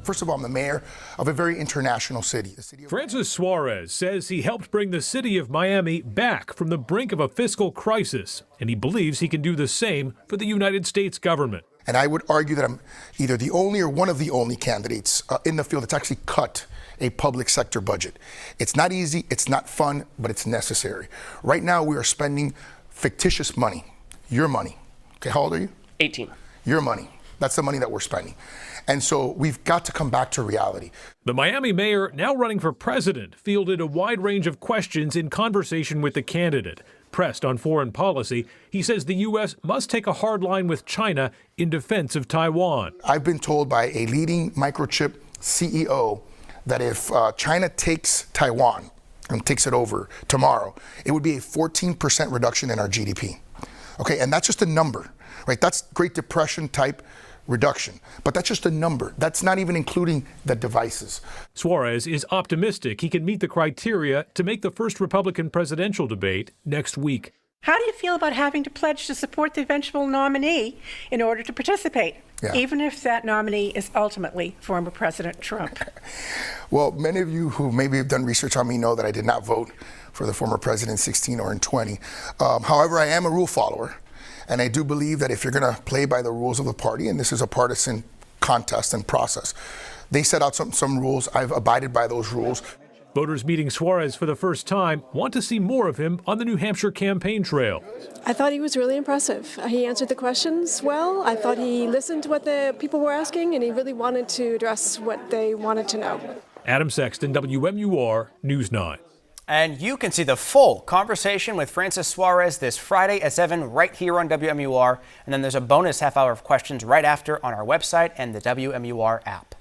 First of all, I'm the mayor of a very international city. The city of Francis Suarez says he helped bring the city of Miami back from the brink of a fiscal crisis, and he believes he can do the same for the United States government. And I would argue that I'm either the only or one of the only candidates in the field that's actually cut a public sector budget. It's not easy, it's not fun, but it's necessary. Right now, we are spending fictitious money, your money. Okay, how old are you? 18. Your money. That's the money that we're spending. And so we've got to come back to reality. The Miami mayor, now running for president, fielded a wide range of questions in conversation with the candidate. Pressed on foreign policy, he says the U.S. must take a hard line with China in defense of Taiwan. I've been told by a leading microchip CEO that if China takes Taiwan and takes it over tomorrow, it would be a 14% reduction in our GDP. Okay, and that's just a number, right? That's Great Depression type reduction, but that's just a number. That's not even including the devices. Suarez is optimistic he can meet the criteria to make the first Republican presidential debate next week. How do you feel about having to pledge to support the eventual nominee in order to participate, even if that nominee is ultimately former President Trump? Well, many of you who maybe have done research on me know that I did not vote for the former president in 16 or in 20. However, I am a rule follower, and I do believe that if you're going to play by the rules of the party, and this is a partisan contest and process, they set out some rules. I've abided by those rules. Voters meeting Suarez for the first time want to see more of him on the New Hampshire campaign trail. I thought he was really impressive. He answered the questions well. I thought he listened to what the people were asking, and he really wanted to address what they wanted to know. Adam Sexton, WMUR News 9. And you can see the full conversation with Francis Suarez this Friday at 7 right here on WMUR. And then there's a bonus half hour of questions right after on our website and the WMUR app.